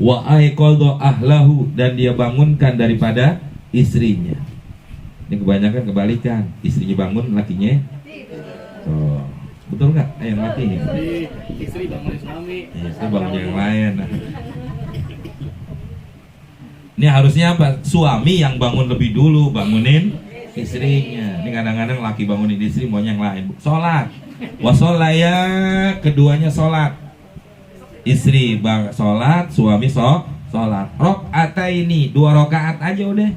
wa aiqadha ahlahu, dan dia bangunkan daripada istrinya. Ini kebanyakan kebalikan, istrinya bangun, lakinya oh, betul nggak? Yang mati istri bangun suami, istri bangun yang lain. Ini harusnya apa? Suami yang bangun lebih dulu, bangunin istrinya. Ini kadang-kadang laki bangunin istri, maunya yang lain. Sholat, wasolaya, keduanya sholat. Istri sholat, suami sholat. Rok'ataini, 2 rakaat aja udah.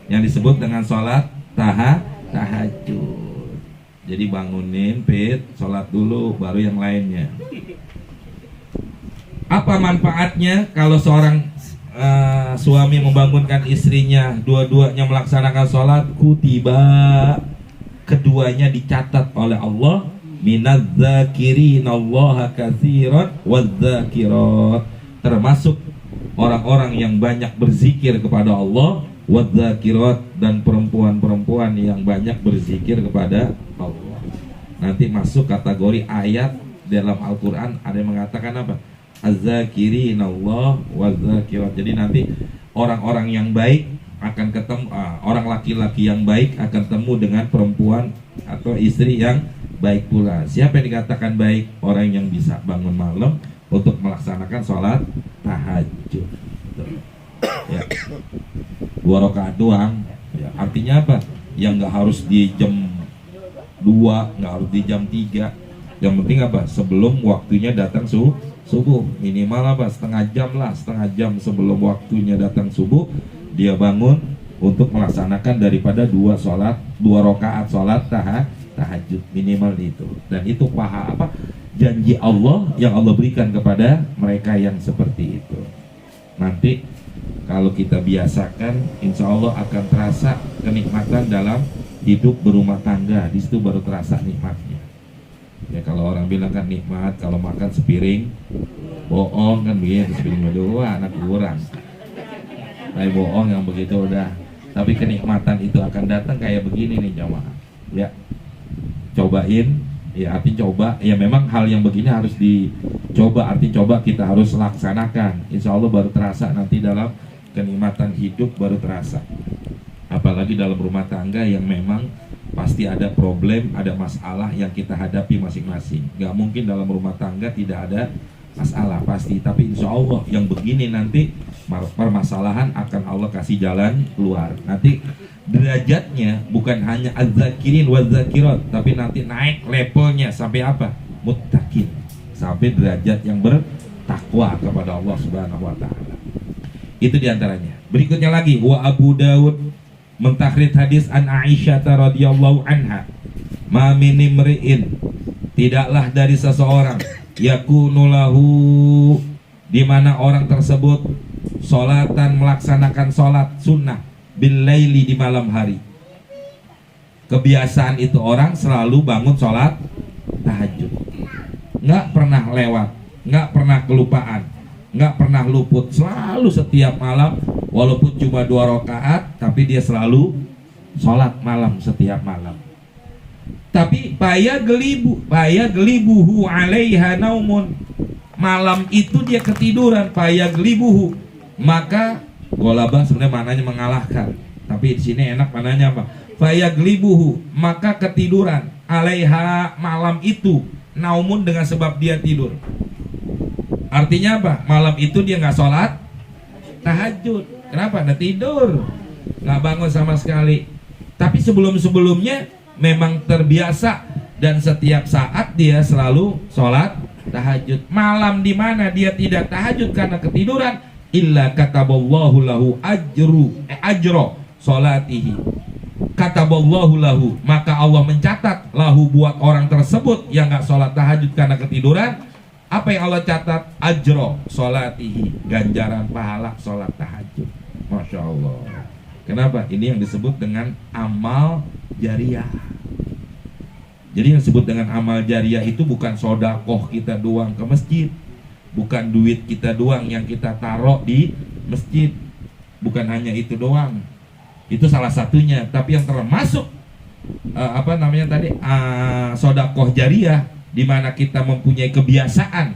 Yang disebut dengan sholat tahajud. Jadi bangunin, sholat dulu, baru yang lainnya. Apa manfaatnya kalau seorang suami membangunkan istrinya, dua-duanya melaksanakan sholat? Kutiba, keduanya dicatat oleh Allah, minadz-dzakirinallaha katsiran wadz-dzakirat, termasuk orang-orang yang banyak berzikir kepada Allah, wadz-dzakirat, dan perempuan-perempuan yang banyak berzikir kepada Allah. Nanti masuk kategori ayat dalam Al-Quran, ada yang mengatakan apa? Az-zakirinallah wadz-dzakirat. Jadi nanti orang-orang yang baik akan ketemu, orang laki-laki yang baik akan ketemu dengan perempuan atau istri yang baik pula. Siapa yang dikatakan baik? Orang yang bisa bangun malam untuk melaksanakan sholat tahajud. Ya. 2 rakaat doang. Ya. Artinya apa? Yang nggak harus di jam 2, nggak harus di jam 3. Yang penting apa? Sebelum waktunya datang subuh, minimal apa? Setengah jam sebelum waktunya datang subuh, dia bangun untuk melaksanakan daripada 2 rakaat sholat tahajud, minimal itu. Dan itu paha apa? Janji Allah yang Allah berikan kepada mereka yang seperti itu. Nanti kalau kita biasakan, insya Allah akan terasa kenikmatan dalam hidup berumah tangga. Di situ baru terasa nikmatnya. Ya, kalau orang bilang kan nikmat kalau makan sepiring, bohong kan begini, sepiring dua anak kurang. Tapi bohong yang begitu udah. Tapi kenikmatan itu akan datang kayak begini nih jamaah. Ya, cobain. Ya, arti coba. Ya memang hal yang begini harus dicoba. Arti coba kita harus laksanakan. Insya Allah baru terasa nanti dalam kenikmatan hidup baru terasa. Apalagi dalam rumah tangga yang memang pasti ada problem, ada masalah yang kita hadapi masing-masing. Gak mungkin dalam rumah tangga tidak ada masalah, pasti. Tapi insya Allah yang begini nanti permasalahan akan Allah kasih jalan keluar. Nanti derajatnya bukan hanya az-zakirin waz-zakirat, tapi nanti naik levelnya sampai apa? Muttaqin, sampai derajat yang bertakwa kepada Allah Subhanahu wa ta'ala. Itu diantaranya. Berikutnya lagi, wa Abu Dawud mentahrid hadis an Aisyah radhiyallahu anha, ma min imri'in, tidaklah dari seseorang, yakunu lahu, di mana orang tersebut solatan, melaksanakan solat sunnah, bil laili, di malam hari. Kebiasaan itu orang selalu bangun solat tahajud, nggak pernah lewat, nggak pernah kelupaan, nggak pernah luput, selalu setiap malam. Walaupun cuma 2 rakaat, tapi dia selalu sholat malam setiap malam. Tapi paya gelibuhu alaiha naumun, malam itu dia ketiduran. Paya gelibuhu, maka golabah sebenarnya mananya mengalahkan, tapi di sini enak mananya apa? Paya gelibuhu, maka ketiduran. Alaiha, malam itu, naumun, dengan sebab dia tidur. Artinya apa? Malam itu dia nggak sholat tahajud. Kenapa? Ada tidur, nggak bangun sama sekali. Tapi sebelum-sebelumnya memang terbiasa dan setiap saat dia selalu sholat tahajud. Malam di mana dia tidak tahajud karena ketiduran, illa kataballahu lahu ajro sholatihi. Kataballahu lahu, maka Allah mencatat lahu, buat orang tersebut yang nggak sholat tahajud karena ketiduran. Apa yang Allah catat? Ajro sholatihi, ganjaran pahala sholat tahajud. Masya Allah. Kenapa? Ini yang disebut dengan amal jariah. Jadi yang disebut dengan amal jariah itu bukan sodakoh kita doang ke masjid, bukan duit kita doang yang kita taruh di masjid, bukan hanya itu doang. Itu salah satunya. Tapi yang termasuk sodakoh jariah, di mana kita mempunyai kebiasaan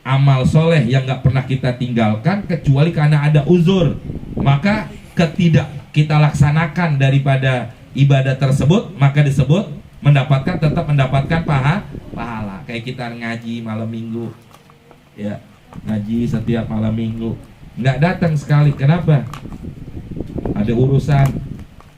amal soleh yang nggak pernah kita tinggalkan kecuali karena ada uzur, maka ketidak kita laksanakan daripada ibadah tersebut, maka disebut tetap mendapatkan pahala. Kayak kita ngaji malam minggu, ya, ngaji setiap malam minggu, nggak datang sekali, kenapa? Ada urusan.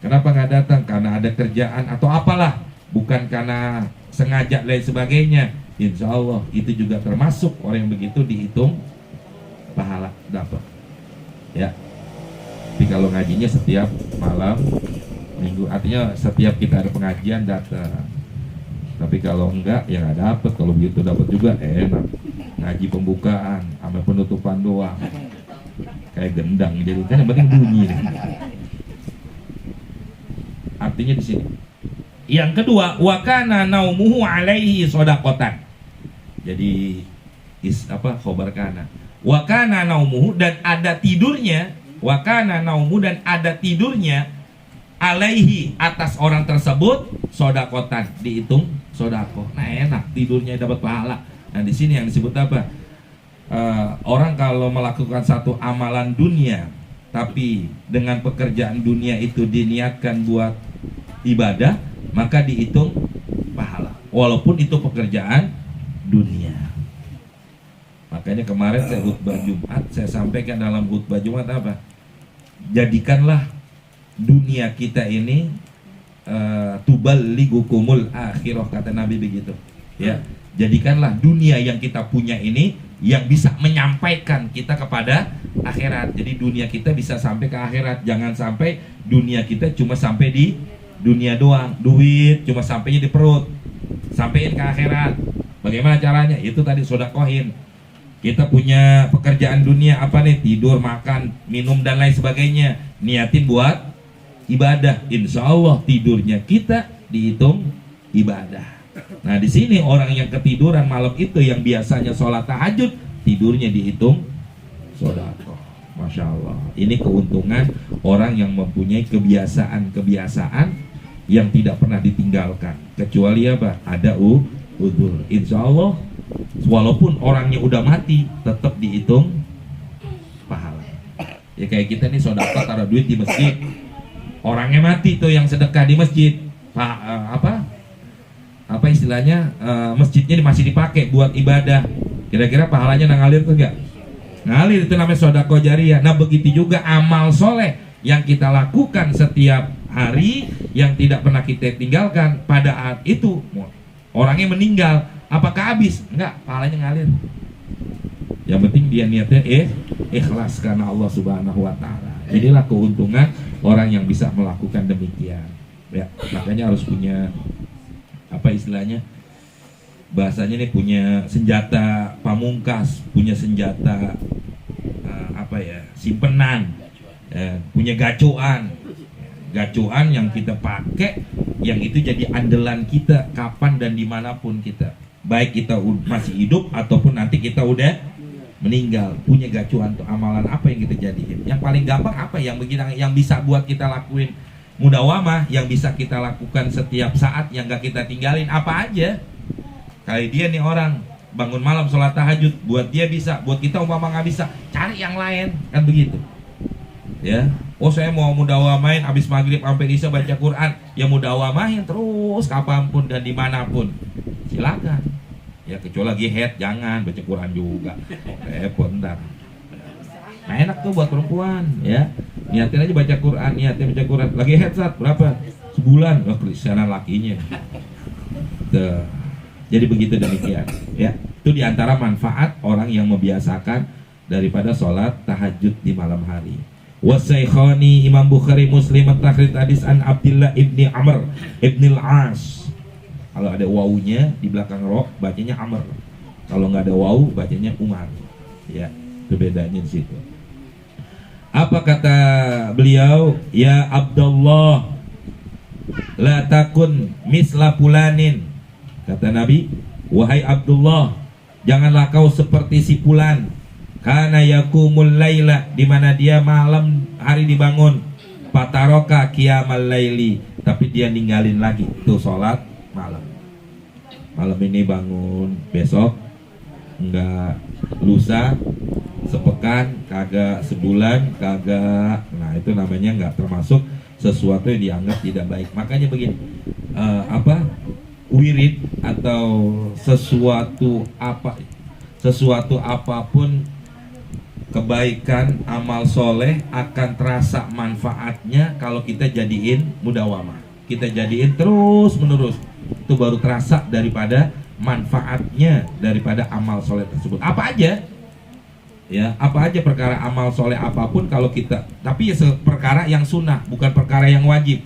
Kenapa nggak datang? Karena ada kerjaan atau apalah, bukan karena sengaja dan sebagainya. Insya Allah itu juga termasuk orang yang begitu dihitung pahala dapat, ya. Tapi kalau ngajinya setiap malam minggu, artinya setiap kita ada pengajian datang. Tapi kalau enggak ya nggak dapat. Kalau begitu dapat juga enak. Ngaji pembukaan sama penutupan doang, kayak gendang jadi kan yang penting bunyi. Artinya di sini. Yang kedua, wa kana naumuhu alaihi shadaqatan. Jadi khobar kana. Wa kana naumuhu, dan ada tidurnya, wa kana naumu, dan ada tidurnya alaihi, atas orang tersebut, shadaqatan, dihitung sodako. Nah enak, tidurnya dapat pahala. Nah di sini yang disebut apa? Orang kalau melakukan satu amalan dunia, tapi dengan pekerjaan dunia itu diniatkan buat ibadah, maka dihitung pahala, walaupun itu pekerjaan dunia. Makanya kemarin saya khutbah Jumat, saya sampaikan dalam khutbah Jumat apa? Jadikanlah dunia kita ini tuballighukumul akhirah, kata Nabi begitu, ya. Jadikanlah dunia yang kita punya ini yang bisa menyampaikan kita kepada akhirat. Jadi dunia kita bisa sampai ke akhirat. Jangan sampai dunia kita cuma sampai di dunia doang. Duit cuma sampainya di perut, sampein ke akhirat. Bagaimana caranya? Itu tadi sodakohin. Kita punya pekerjaan dunia apa nih? Tidur, makan, minum, dan lain sebagainya. Niatin buat ibadah. Insya Allah tidurnya kita dihitung ibadah. Nah di sini orang yang ketiduran malam itu, yang biasanya sholat tahajud, tidurnya dihitung sodako. Masya Allah. Ini keuntungan orang yang mempunyai kebiasaan-kebiasaan yang tidak pernah ditinggalkan, kecuali apa? Ada udzur. Insya Allah walaupun orangnya udah mati, tetap dihitung pahala. Ya kayak kita nih sodako, taruh duit di masjid, orangnya mati tuh yang sedekah di masjid, apa istilahnya, masjidnya masih dipakai buat ibadah, kira-kira pahalanya ngalir tuh enggak? Ngalir, itu namanya sodako jariyah. Nah begitu juga amal soleh yang kita lakukan setiap hari, yang tidak pernah kita tinggalkan, pada saat itu orangnya meninggal, apakah habis? Enggak, pahalanya ngalir. Yang penting dia niatnya ikhlas karena Allah Subhanahu wa Ta'ala. Inilah keuntungan orang yang bisa melakukan demikian, ya. Makanya harus punya apa istilahnya, bahasanya nih, punya senjata pamungkas, punya senjata simpenan, punya gacoan yang kita pakai, yang itu jadi andalan kita kapan dan dimanapun kita, baik kita masih hidup ataupun nanti kita udah meninggal. Punya gacuan tuh, amalan apa yang kita jadiin. Yang paling gampang apa yang bisa buat kita lakuin mudawamah, yang bisa kita lakukan setiap saat, yang gak kita tinggalin, apa aja. Kayak dia nih orang bangun malam sholat tahajud, buat dia bisa, buat kita umpama gak bisa, cari yang lain, kan begitu, ya. Oh saya mau mudawamain habis maghrib sampai isya baca Quran, ya mudawamain terus kapanpun dan dimanapun, silakan. Ya kecuali lagi head, jangan baca Quran juga, repot ntar. Nah enak tuh buat perempuan, ya. Niatin aja baca Quran, lagi headset berapa? Sebulan, kelisanan lakinya. Tuh. Jadi begitu demikian, ya. Itu diantara manfaat orang yang membiasakan daripada sholat tahajud di malam hari. Wasaikhani Imam Bukhari Muslim at-takhrij hadis an Abdullah ibni Amr ibni al-As. Kalau ada wawunya di belakang ro, bacanya Amr. Kalau nggak ada wawu, bacanya Umar. Ya, itu bedanya di situ. Apa kata beliau? Ya Abdullah, la takun misla fulanin. Kata Nabi, wahai Abdullah, janganlah kau seperti si fulan. Kana yakumul laila, di mana dia malam hari dibangun. Fataroka qiyamal laili, tapi dia ninggalin lagi tuh sholat malam. Malam ini bangun, besok enggak lusa, sepekan kagak, sebulan kagak. Nah itu namanya enggak termasuk sesuatu yang dianggap tidak baik. Makanya begini, wirid atau sesuatu apapun kebaikan, amal soleh akan terasa manfaatnya kalau kita jadiin mudawamah, kita jadiin terus menerus. Itu baru terasa daripada manfaatnya daripada amal soleh tersebut. Apa aja ya, apa aja perkara amal soleh apapun kalau kita, tapi ya perkara yang sunnah, bukan perkara yang wajib.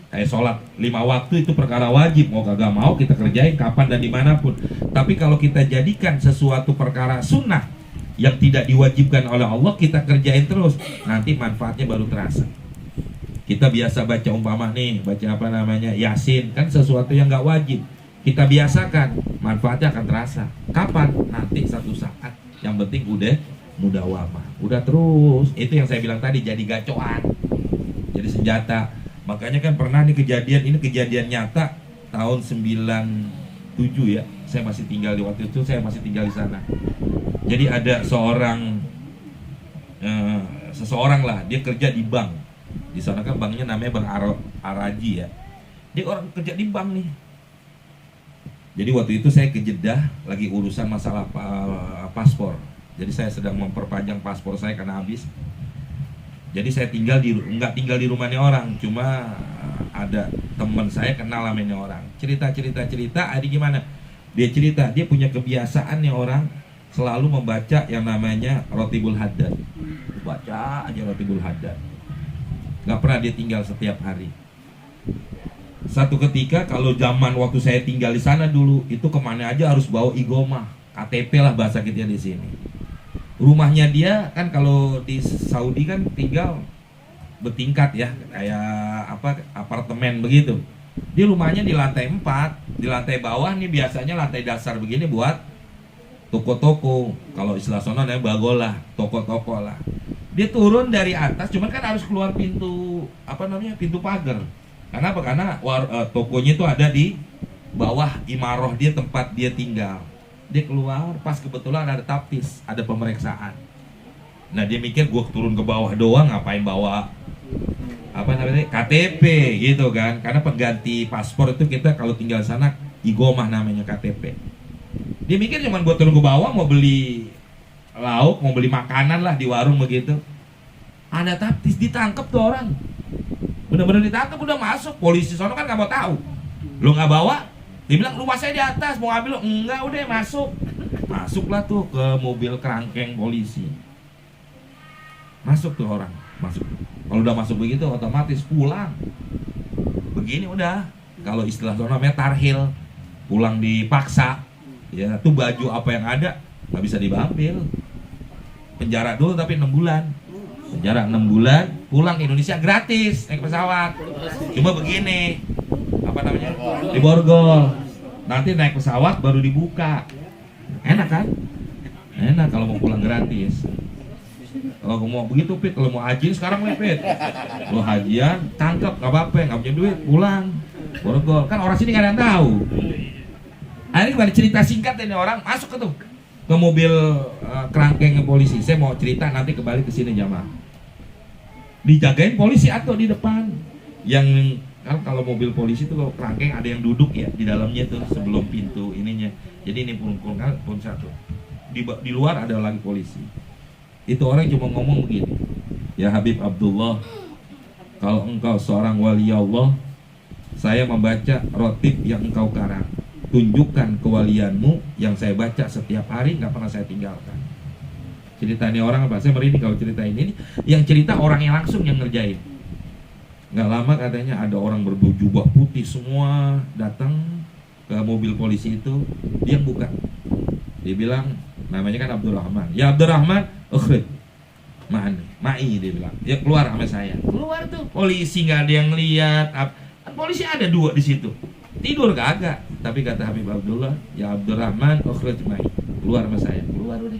Kayak sholat 5 waktu itu perkara wajib, mau kagak mau kita kerjain kapan dan dimanapun. Tapi kalau kita jadikan sesuatu perkara sunnah yang tidak diwajibkan oleh Allah, kita kerjain terus, nanti manfaatnya baru terasa. Kita biasa baca umpama nih, baca Yasin, kan sesuatu yang nggak wajib. Kita biasakan, manfaatnya akan terasa. Kapan? Nanti satu saat. Yang penting udah mudawamah, udah terus. Itu yang saya bilang tadi, jadi gacoan, jadi senjata. Makanya kan pernah nih kejadian, ini kejadian nyata tahun 97 ya. Saya masih tinggal di waktu itu, saya masih tinggal di sana. Jadi ada seseorang lah, dia kerja di bank. Di sana kan banknya namanya Bank Araji ya. Dia orang kerja di bank nih. Jadi waktu itu saya ke Jeddah lagi urusan masalah paspor. Jadi saya sedang memperpanjang paspor saya karena habis. Jadi saya nggak tinggal di rumahnya orang, cuma ada teman saya kenal sama ini orang. Cerita, ada gimana? Dia cerita, dia punya kebiasaan nih orang selalu membaca yang namanya Rotibul Haddad. Baca aja Rotibul Haddad. Gak pernah dia tinggal setiap hari. Satu ketika kalau zaman waktu saya tinggal di sana dulu, itu kemana aja harus bawa igomah, KTP lah bahasa kita di sini. Rumahnya dia kan kalau di Saudi kan tinggal bertingkat ya, kayak apartemen begitu. Dia rumahnya di lantai 4, di lantai bawah nih biasanya lantai dasar begini buat toko-toko. Kalau istilah sono namanya bagolah, toko-toko lah. Dia turun dari atas, cuman kan harus keluar pintu pintu pagar. Karena apa? Karena tokonya itu ada di bawah imaroh dia, tempat dia tinggal. Dia keluar, pas kebetulan ada tapis, ada pemeriksaan. Nah dia mikir gue turun ke bawah doang, ngapain bawa KTP gitu kan? Karena pengganti paspor itu kita kalau tinggal sana igomah namanya KTP. Dia mikir cuman gue turun ke bawah mau beli lauk, mau beli makanan lah di warung begitu. Ada tapis, ditangkap tuh orang. Bener-bener ditangkap, udah masuk. Polisi sono kan nggak mau tahu. Lu nggak bawa? Dia bilang rumah saya di atas, mau ambil lo? Enggak, udah masuk. Masuklah tuh ke mobil kerangkeng polisi. Masuk tuh orang, masuk. Kalau udah masuk begitu otomatis pulang. Begini udah. Kalau istilah sono namanya tarhil, pulang dipaksa. Ya, tuh baju apa yang ada nggak bisa diambil. Penjara dulu tapi 6 bulan. Penjara 6 bulan, pulang Indonesia gratis naik pesawat. Cuma begini, di borgol. Nanti naik pesawat baru dibuka. Enak kan? Enak kalau mau pulang gratis. Kalau mau begitu Pit, kalau mau haji sekarang Pit. Lo hajian, tangkap nggak apa-apa, nggak punya duit, pulang. Borgol. Kan orang sini nggak ada yang tahu. Akhirnya gimana cerita singkat ini orang masuk ke mobil kerangkeng polisi. Saya mau cerita nanti kembali ke sini jamaah. Dijagain polisi atau di depan. Yang kan kalau mobil polisi itu kalau kerangkeng ada yang duduk ya di dalamnya tuh sebelum pintu ininya. Jadi ini pun satu. Di luar ada lagi polisi. Itu orang cuma ngomong begini. Ya Habib Abdullah, kalau engkau seorang wali Allah, saya membaca rotib yang engkau karang. Tunjukkan kewalianmu yang saya baca setiap hari, nggak pernah saya tinggalkan. Cerita ini orang apa? Saya merinding kalau cerita ini. Yang cerita orang yang langsung yang ngerjain. Nggak lama katanya ada orang berjubah putih semua datang ke mobil polisi itu. Dia buka. Dia bilang, namanya kan Abdurrahman. Ya Abdurrahman, ukhrij. Ma'i dia bilang. Ya keluar sama saya. Keluar tuh. Polisi nggak ada yang lihat. Polisi ada 2 di situ. Tidur kagak. Tapi kata Habib Abdullah, ya Abdurrahman, ukhrij ma'i. Keluar sama saya. Keluar udah.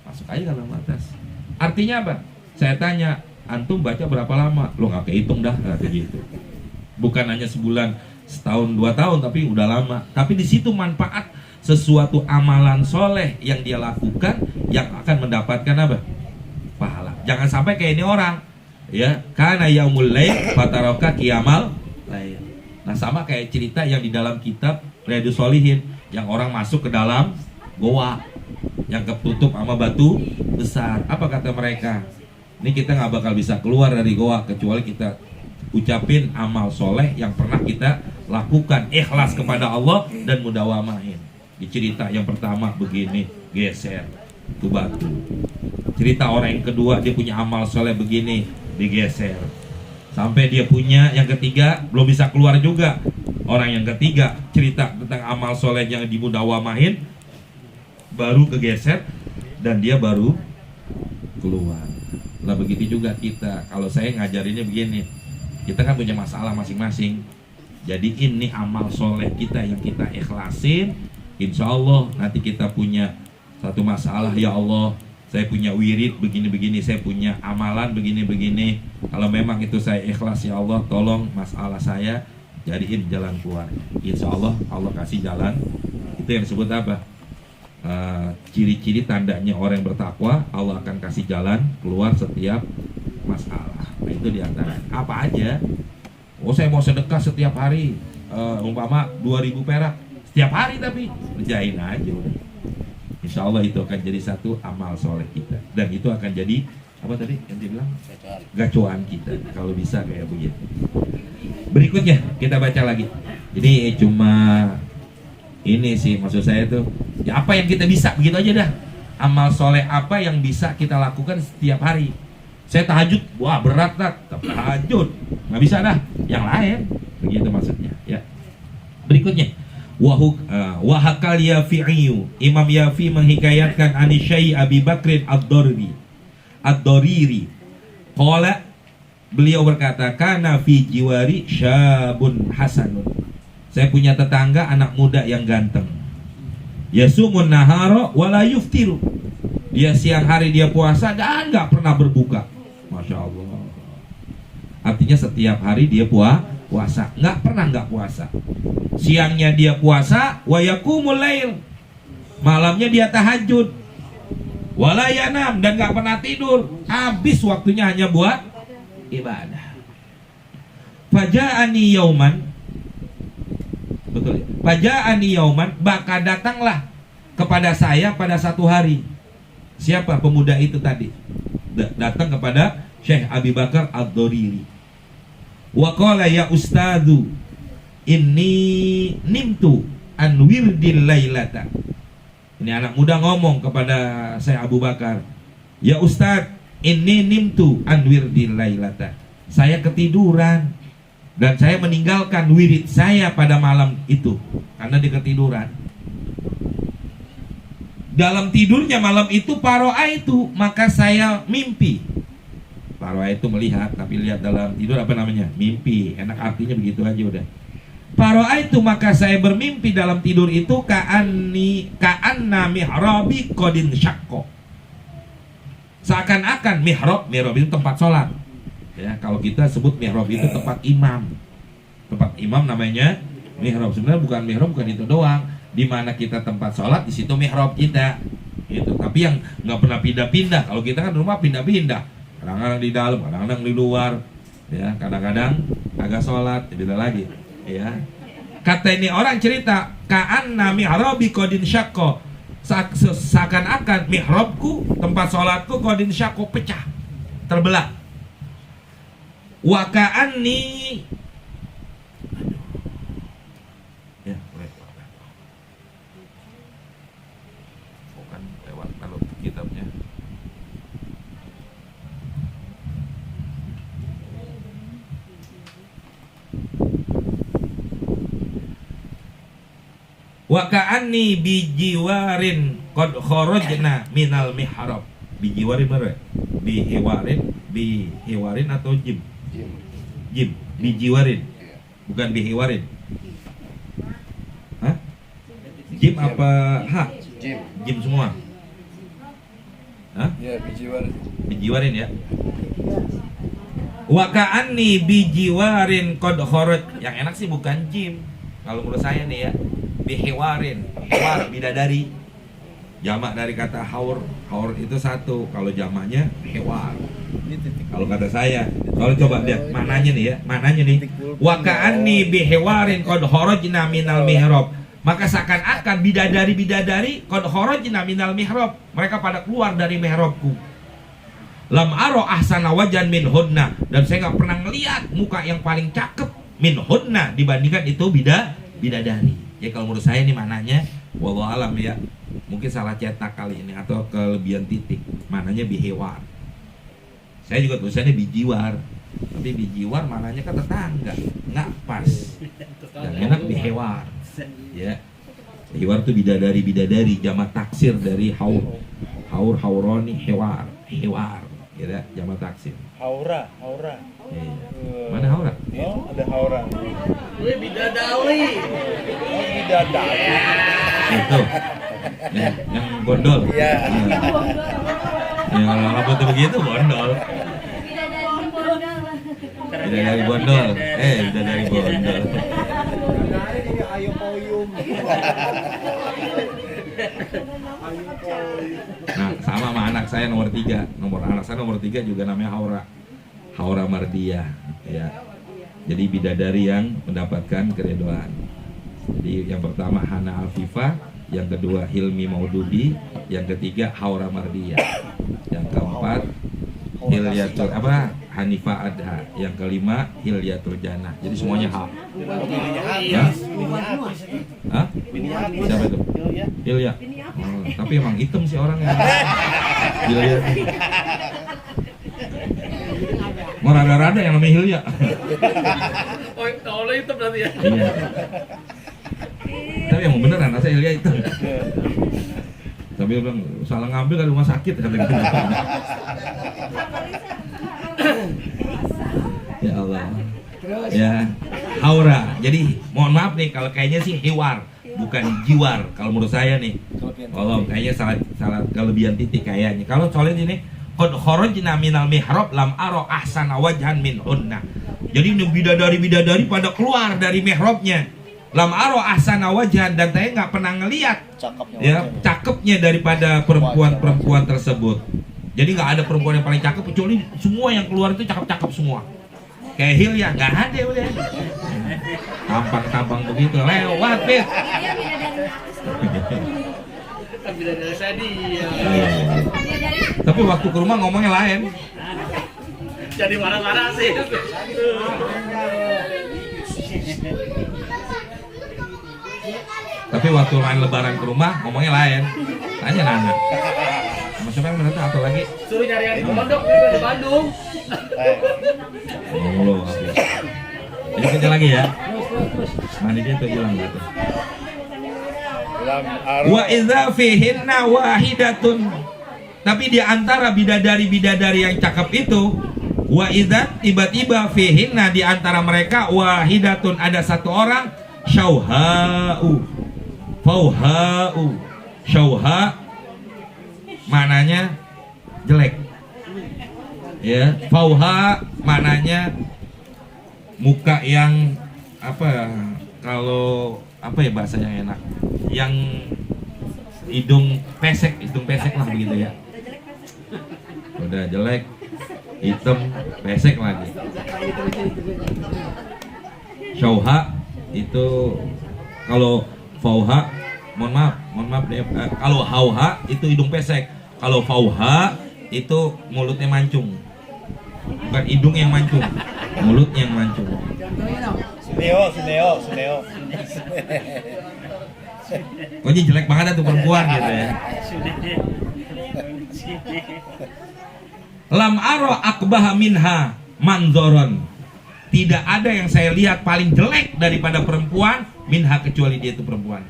Masuk aja dalam atas. Artinya apa? Saya tanya, antum baca berapa lama? Lo nggak kehitung dah, kata gitu. Bukan hanya sebulan, setahun, 2 tahun, tapi udah lama. Tapi di situ manfaat sesuatu amalan soleh yang dia lakukan yang akan mendapatkan apa? Pahala. Jangan sampai kayak ini orang, ya, karena yaumul lail fataraka qiyamal lail. Nah, sama kayak cerita yang di dalam kitab Riyadhus Shalihin, yang orang masuk ke dalam goa yang ketutup sama batu besar. Apa kata mereka? Ini kita nggak bakal bisa keluar dari goa kecuali kita ucapin amal soleh yang pernah kita lakukan, ikhlas kepada Allah dan mudawamahin. Di cerita yang pertama begini, geser ke batu. Cerita orang yang kedua, dia punya amal soleh begini, digeser. Sampai dia punya yang ketiga, belum bisa keluar juga. Orang yang ketiga cerita tentang amal soleh yang dimudawamahin, baru kegeser dan dia baru keluar. Lah begitu juga kita. Kalau saya ngajarinnya begini, kita kan punya masalah masing-masing. Jadi ini amal soleh kita yang kita ikhlasin. Insya Allah nanti kita punya satu masalah, ya Allah, saya punya wirid begini-begini, saya punya amalan begini-begini. Kalau memang itu saya ikhlas, ya Allah, tolong masalah saya jadiin jalan keluar. Insya Allah Allah kasih jalan. Itu yang disebut apa? Ciri-ciri tandanya orang yang bertakwa, Allah akan kasih jalan keluar setiap masalah. Nah, itu diantara apa aja. Oh, saya mau sedekah setiap hari, umpama 2.000 perak setiap hari, tapi kerjain aja udah. Insya Allah itu akan jadi satu amal soleh kita, dan itu akan jadi apa tadi yang dia bilang, gacuan kita kalau bisa kayak begitu. Berikutnya kita baca lagi. Jadi cuma ini sih maksud saya tuh, ya apa yang kita bisa, begitu aja dah. Amal soleh apa yang bisa kita lakukan setiap hari. Saya tahajud, wah berat dah, tahajud nggak bisa dah. Yang lain begitu maksudnya ya. Berikutnya wahakal Yafi'iyu, Imam Yafi menghikayatkan Anisyai Abi Bakrin Ad-Doriri qala, beliau berkata, kana fi jiwari syabun hasanun, saya punya tetangga anak muda yang ganteng, yasumun nahara wala yuftiru, dia siang hari dia puasa dan nggak pernah berbuka. Masya Allah. Artinya setiap hari dia puasa, nggak pernah nggak puasa. Siangnya dia puasa, wa yaqumul lail, malamnya dia tahajud, wala yanam, dan nggak pernah tidur. Habis waktunya hanya buat ibadah. Faja'ani yauman, betul ya? Faja'ani yauman, maka datanglah kepada saya pada satu hari. Siapa pemuda itu tadi? Datang kepada Syekh Abi Bakar Ad-Doriri. Wa qala ya ustadzu inni nimtu an wirdil lailata. Ini anak muda ngomong kepada saya Abu Bakar, ya Ustadz, ini nimtu an wirdil lailata, saya ketiduran dan saya meninggalkan wirid saya pada malam itu karena dia ketiduran. Dalam tidurnya malam itu paro'a itu, maka saya mimpi. Paro'a itu melihat, tapi lihat dalam tidur apa namanya? Mimpi. Enak artinya begitu aja udah. Paro'a itu, maka saya bermimpi dalam tidur itu ka'anna mihrabi qadin syakko. Seakan-akan mihrab itu tempat sholat. Ya, kalau kita sebut mihrab itu tempat imam. Tempat imam namanya mihrab. Sebenarnya bukan mihrab, bukan itu doang. Di mana kita tempat sholat, di situ mihrab kita. Gitu. Tapi yang nggak pernah pindah-pindah. Kalau kita kan rumah pindah-pindah. Kadang-kadang di dalam, kadang-kadang di luar. Ya, kadang-kadang agak sholat, beda lagi. Ya, kata ini orang cerita, ka'anna mihrabi qadin syakko, seakan-akan mihrabku, tempat sholatku, qadin syakko, pecah, terbelah. Wa ka'anni, ya, bukan lewat kalau kitabnya. Wa ka'anni bijiwarin qad kharajna minal mihrab. Bijiwarin bener? Bihiwarin atau jim? Jim. Bijiwarin. Bukan bihiwarin. Hah? Jim apa ha? Jim semua. Hah? Ya, bijiwarin. Bijiwarin ya. Wa ka'anni bijiwarin qad kharaj. Yang enak sih bukan jim. Kalau menurut saya nih ya, bihiwarin. hewar bidadari. Jamak dari kata haur. Haur itu satu, kalau jamaknya hewar. Kalau kata saya, kalau coba lihat mananya nih ya, mananya nih. Wa ka'anni bihewarin qad kharajna minal mihrab. Maka seakan-akan bidadari-bidadari qad kharajna minal mihrab. Mereka pada keluar dari mihrabku. Lam aro ahsana wajan min hunna. Dan saya nggak pernah ngeliat muka yang paling cakep min hunna dibandingkan itu bidadari. Ya kalau menurut saya ini mananya wallahu alam ya. Mungkin salah cetak kali ini atau kelebihan titik. Mananya bihewar. Saya juga tulisannya bijiwar. Tapi bijiwar mananya kan tetangga, nggak pas. Yang enak bihewar. Ya. Hewar itu bidadari-bidadari, jamak taksir dari haur. Haur, hauroni, hewar. Hewar. Ya, jamak taksir. Haura. Iya. Mana haura? Oh, ada haura. Gue bidadari. Oh, bidadari. Itu. Yang bondol. Iya. Ya kalau rambutnya begitu bondol. Bidadari bondol. Bidadari bondol. Ayo poyum. Nah, sama anak saya nomor 3. Anak saya nomor 3 juga namanya Haura. Haura Mardiah, ya. Jadi bidadari yang mendapatkan keridhaan. Jadi yang pertama Hana Afifah, yang kedua Hilmi Maududi, yang ketiga Haura Mardiah, yang keempat Hilyatul Hanifah Adha, yang kelima Hilyatul Jannah. Jadi semuanya hak. Iya. Hah? Siapa itu? Hilya. Oh, tapi emang hitam sih orangnya. Hilya. Mau rada-rada yang namanya Hilya. Oh, kalau itu berarti ya. Iya. Tapi emang beneran rasa Hilya itu. Tapi dia bilang salah ngambil dari rumah sakit kata gitu. Ya Allah. Ya, Haura. Jadi mohon maaf nih kalau kayaknya sih hewar, bukan jiwar. Kalau menurut saya nih, kalau kayaknya salah kelebihan titik kayaknya. Kalau soalnya ini qad kharajna minal mihrab lam ara ahsana wajhan min hunna. Jadi bidadari-bidadari pada keluar dari mihrabnya. Lam aro ahsana wajhan, dan saya nggak pernah ngelihat cakepnya daripada perempuan-perempuan tersebut. Jadi nggak ada perempuan yang paling cakep, kecuali semua yang keluar itu cakep-cakep semua. Kayak Hilya nggak ada udah. Tampang-tampang begitu lewat Pit. Bidadari saya dia. Tapi waktu ke rumah ngomongnya lain. Jadi marah-marah sih. Tapi waktu main lebaran ke rumah ngomongnya lain. Tanya Nana. Sama siapa yang mendatang atau lagi? Suruh nyari yang di pondok di Bandung. Ngomong lo habis. Jadi kerja lagi ya. Mandi dia tuh hilang gitu. Wa idza fihinna wahidatun. Tapi di antara bidadari-bidadari yang cakep itu, wa idza tiba-tiba fihinna di antara mereka wahidatun ada satu orang syauha'u. Fauha'u. Syauha mananya jelek. Ya, fauha mananya muka yang apa? Kalau apa ya bahasa yang enak? Yang hidung pesek lah begitu ya. Udah jelek, hitam, pesek lagi. Syauha itu kalau fauha, mohon maaf deh. Kalau hauha itu hidung pesek. Kalau fauha itu mulutnya mancung. Bukan hidung yang mancung, mulutnya yang mancung. Suneo. Oh ini jelek banget tuh perempuan gitu ya. Lam aro akbaha minha manzoron. Tidak ada yang saya lihat paling jelek daripada perempuan minha kecuali dia itu perempuan.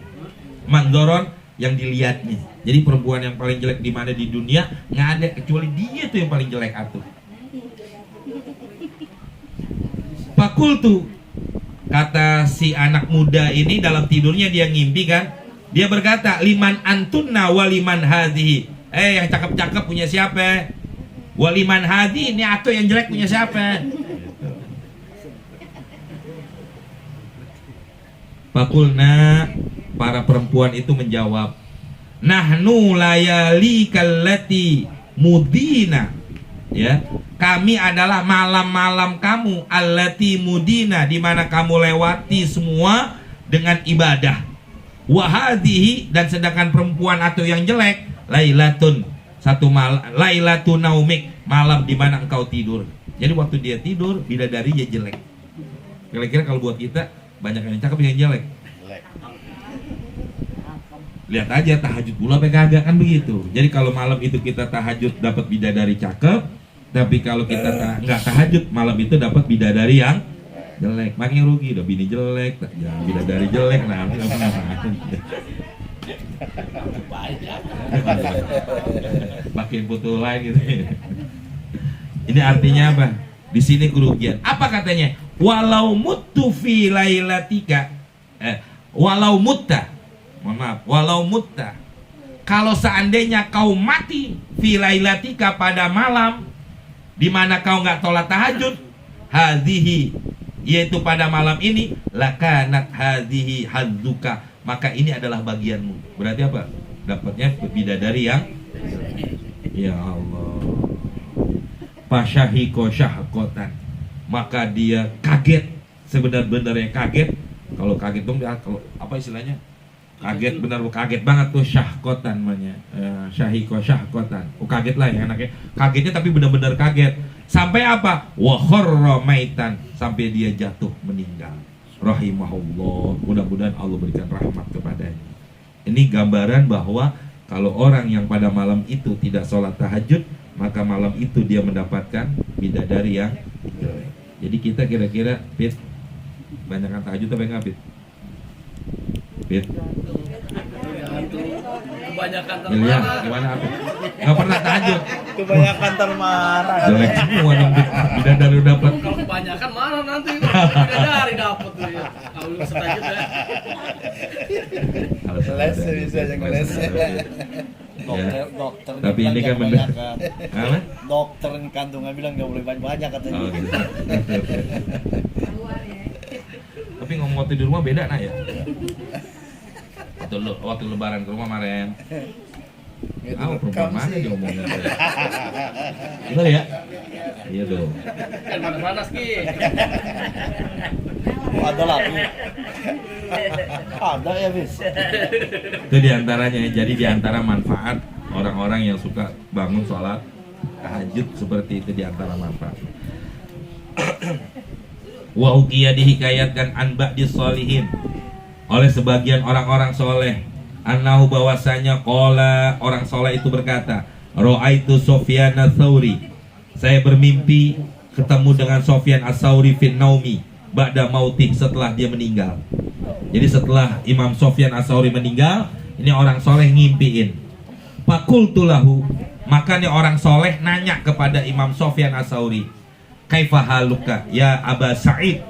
Manzoron yang dilihatnya. Jadi perempuan yang paling jelek di mana di dunia nggak ada kecuali dia tuh yang paling jelek atuh. Fakultu, kata si anak muda ini dalam tidurnya dia ngimpi kan. Dia berkata, liman antunna waliman hadhihi. Yang cakep-cakep punya siapa? Waliman hadhi, ini atau yang jelek punya siapa? Fakulna, para perempuan itu menjawab, nahnu layali kallati mudina, ya, kami adalah malam-malam kamu, allati mudina, di mana kamu lewati semua dengan ibadah. Wahadihi, dan sedangkan perempuan atau yang jelek, lailatun, satu malam, lailatun naumik, malam di mana engkau tidur. Jadi waktu dia tidur, bidadari dia jelek. Kira-kira kalau buat kita, banyak yang cakep yang jelek. Lihat aja tahajud pula apa kagak, kan begitu. Jadi kalau malam itu kita tahajud dapat bidadari cakep, tapi kalau kita nggak tahajud malam itu dapat bidadari yang jelek, makin rugi. Udah bini jelek, ya bidadari jelek, nah makin butuh lain gitu. Ini artinya apa? Di sini kerugian. Apa katanya? Walau muttu fi lailatika, walau mutta, mohon maaf, walau mutta, kalau seandainya kau mati fi lailatika, pada malam di mana kau nggak sholat tahajud, hadhihi, yaitu pada malam ini, lakanat hadhihi hadzuka, maka ini adalah bagianmu. Berarti apa? Dapatnya bidadari yang, ya Allah, fasyahiko syahkotan, maka dia kaget, sebenar-benarnya kaget. Kalau kaget dong, kalau apa istilahnya? Kaget, benar, kaget banget tuh, syahkotan namanya, syahiko syahkotan. Kaget lah ya anaknya. Kagetnya tapi benar-benar kaget. Sampai apa? Wa kharra maitan, sampai dia jatuh meninggal. Rahimahullah, mudah-mudahan Allah berikan rahmat kepadanya. Ini gambaran bahwa kalau orang yang pada malam itu tidak sholat tahajud, maka malam itu dia mendapatkan bidadari yang jelek. Jadi kita kira-kira, Pit, banyakkan tahajud apa enggak, Pit? Pit? Kebanyakan Miliar, termarah. gimana, Pit? Nggak pernah tahajud. Kebanyakan termarah. Jelek semua dong, Pit. Bidadari udah dapat. Kalau kebanyakan mana nanti? Bidadari dapet tuh ya. Kalau lu setajud ya. Ngeles bisa aja ngeles. Dokter Tapi ini kan bener. Apa? Dokter kandungan bilang nggak boleh banyak katanya. Oh, gitu. Tapi ngomong waktu di rumah beda nah ya. Waktu lebaran ke rumah kemarin. Perempuan mana dia ngomongnya? Bener ya? Iya dong. Kan panas-panas Ki. Ada lagi. Ada ya bis. Itu diantaranya. Jadi diantara manfaat orang-orang yang suka bangun sholat tahajud seperti itu, diantara manfaat. Wa uqiya dihikayatkan an ba'di sholihin, oleh sebagian orang-orang soleh, annahu, bahwasanya qala, orang soleh itu berkata, ra'aitu Sufyan ats-Tsauri, saya bermimpi ketemu dengan Sufyan ats-Tsauri fin naumi ba'da mautih, setelah dia meninggal. Jadi setelah Imam Sufyan ats-Tsauri meninggal, ini orang soleh ngimpiin. Faqultu lahu, maka nih orang soleh nanya kepada Imam Sufyan ats-Tsauri, kaifa haluka ya Aba Sa'id,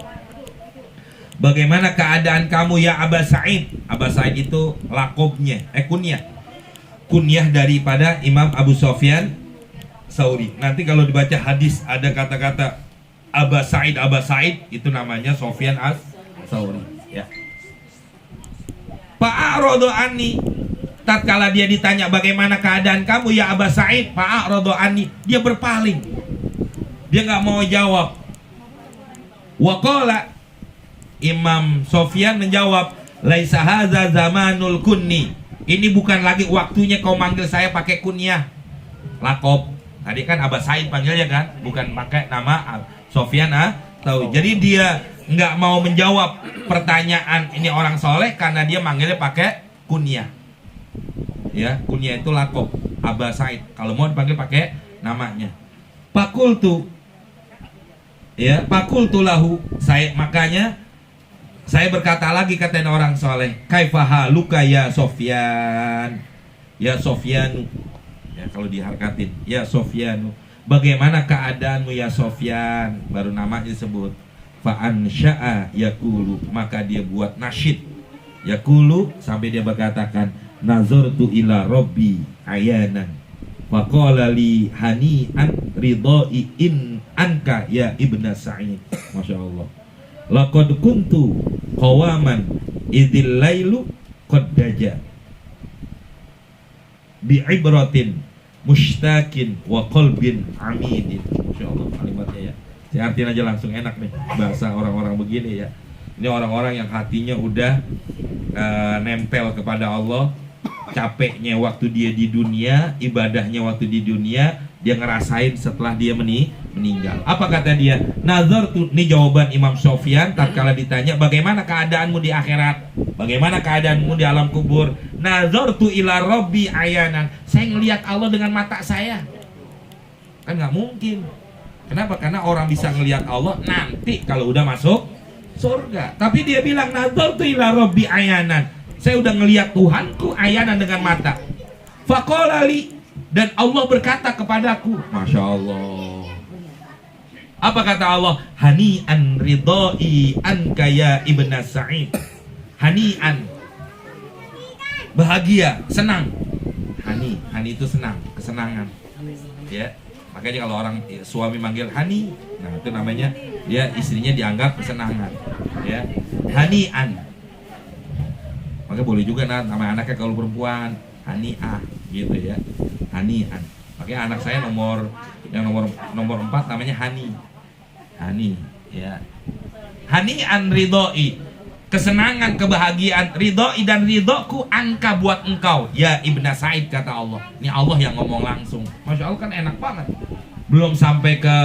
bagaimana keadaan kamu ya Aba Sa'id? Aba Sa'id itu lakobnya, kunyah daripada Imam Abu Sufyan Tsauri. Nanti kalau dibaca hadis ada kata-kata Aba Sa'id, itu namanya Sufyan Tsauri ya. Fa'aradu anni, tatkala dia ditanya bagaimana keadaan kamu ya Aba Sa'id, fa'aradu anni, dia berpaling, dia nggak mau jawab. Waqala, Imam Sufyan menjawab, laisa hadza zamanul kunni, ini bukan lagi waktunya kau manggil saya pakai kunyah, lakob. Tadi kan Aba Sa'id panggilnya kan, bukan pakai nama Sufyan tahu. Jadi dia nggak mau menjawab pertanyaan ini orang soleh karena dia manggilnya pakai kunyah. Ya, kunyah itu lakob, Aba Sa'id. Kalau mau dipanggil pakai namanya. Fakultu, ya, fakultu lahu, makanya saya berkata lagi, kata orang soleh, kaifaha luka ya Sufyan, ya Sufyan, ya kalau diharkatin, ya Sufyan, bagaimana keadaanmu ya Sufyan, baru namanya disebut. Fa'ansya'a yakulu, maka dia buat nasyid yakulu sampai dia berkatakan, nazartu ila rabbi ayanan faqala li hani'an ridai in anka ya ibna Sa'id. Masya Allah. laqad kuntu qawaman idzil lailu qad daja bi'ibratin mustakin wa qalbin amidin. Insyaallah kalimatnya ya. Saya artiin aja langsung, enak nih bahasa orang-orang begini ya. Ini orang-orang yang hatinya udah nempel kepada Allah. Capeknya waktu dia di dunia, ibadahnya waktu di dunia, dia ngerasain setelah dia meninggal. Apa kata dia? Nazartu, ini jawaban Imam Sofyan tatkala ditanya bagaimana keadaanmu di akhirat, bagaimana keadaanmu di alam kubur. Nazartu ila rabbi ayanan, saya ngelihat Allah dengan mata saya. Kan nggak mungkin. Kenapa? Karena orang bisa ngelihat Allah nanti kalau udah masuk surga. Tapi dia bilang nazartu ila rabbi ayanan, saya udah ngelihat Tuhanku ayanan dengan mata. Faqala li, dan Allah berkata kepadaku, Masya Allah. Apa kata Allah? Hani'an ridai anka ya ibna Sa'id. Hani'an, bahagia, senang. Hani itu senang, kesenangan. Ya, makanya kalau orang suami manggil Hani, nah itu namanya dia istrinya dianggap kesenangan. Ya, Hani'an. Maka boleh juga nama anaknya kalau perempuan Hani'ah gitu ya, Hani'an. Makanya anak saya nomor 4 namanya Hani ya. Hani'an ridhoi, kesenangan, kebahagiaan, ridhoi dan ridhoku angka buat engkau ya Ibna Sa'id, kata Allah. Ini Allah yang ngomong langsung. Masya Allah, kan enak banget. Belum sampai ke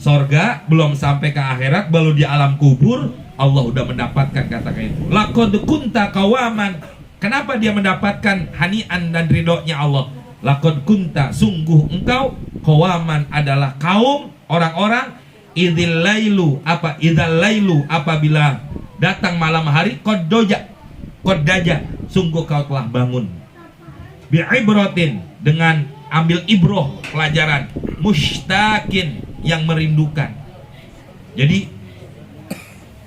sorga, belum sampai ke akhirat, baru di alam kubur Allah udah mendapatkan kata-kata itu. Laqad kunta qawaman. Kenapa dia mendapatkan hani'an dan ridhonya Allah? Laqad kunta, sungguh engkau, qawaman adalah kaum, orang-orang, idzal lailu, apabila datang malam hari, qad daja, sungguh kau telah bangun. Bi'ibratin, dengan ambil ibroh, pelajaran. Mustakin, yang merindukan. Jadi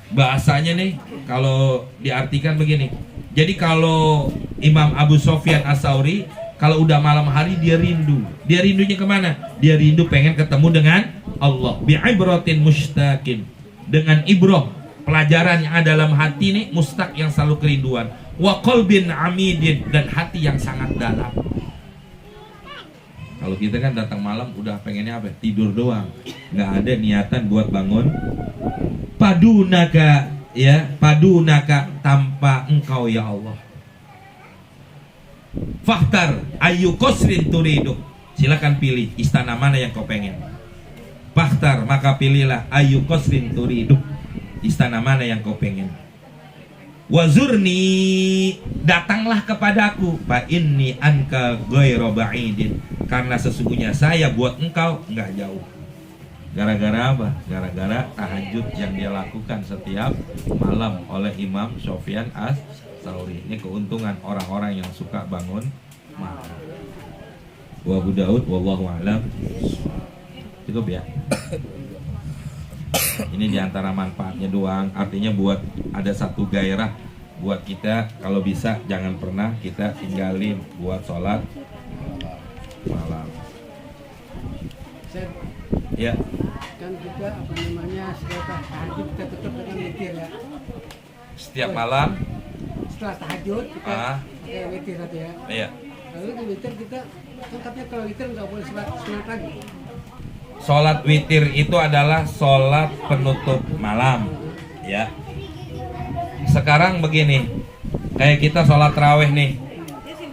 bahasanya nih kalau diartikan begini. Jadi kalau Imam Abu Sofyan As-Sauri kalau udah malam hari dia rindu. Dia rindunya kemana? Dia rindu pengen ketemu dengan Allah. Bi'ibratin mustakin, dengan ibroh, pelajaran yang ada dalam hati nih, mustaq yang selalu kerinduan. Wa qalbin amidin, dan hati yang sangat dalam. Kalau kita kan datang malam udah pengennya apa? Tidur doang. Nggak ada niatan buat bangun. Padunaka ya, padunaka, tanpa engkau ya Allah. Fakhtar ayu qasrin turidu, silakan pilih istana mana yang kau pengen. Fakhtar, maka pilihlah ayu qasrin turidu, istana mana yang kau pengen. Wazurni, datanglah kepadaku. Fa inni anka ghairu ba'idin, karena sesungguhnya saya buat engkau nggak jauh. Gara-gara apa? Gara-gara tahajud yang dia lakukan setiap malam oleh Imam Sofyan As-Sauri. Ini keuntungan orang-orang yang suka bangun malam. Wa Abu Daud wallahu a'lam. Cukup ya. Ini diantara manfaatnya doang. Artinya buat ada satu gairah buat kita, kalau bisa jangan pernah kita tinggalin buat sholat malam. Ya. Kan kita apa namanya setelah tahajud kita tutup dengan witir ya. Setiap malam Setelah tahajud kita pakai witir satu ya. iya. Lalu di witir kita kan katanya kalau witir nggak boleh sunat lagi. Sholat witir itu adalah sholat penutup malam ya. Sekarang begini, kayak kita sholat tarawih nih.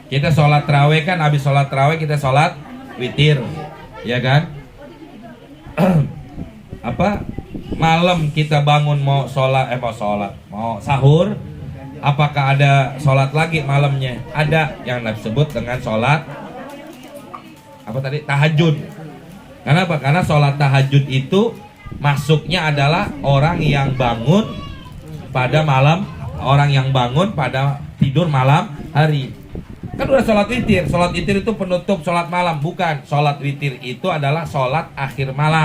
Kita sholat tarawih kan, habis sholat tarawih kita sholat witir, ya kan? Apa malam kita bangun mau sahur, apakah ada sholat lagi malamnya? Ada, yang disebut dengan sholat apa tadi? Tahajud. Kenapa? Karena sholat tahajud itu masuknya adalah orang yang bangun pada malam, orang yang bangun pada tidur malam hari. Kan udah sholat witir itu penutup sholat malam. Bukan, sholat witir itu adalah sholat akhir malam.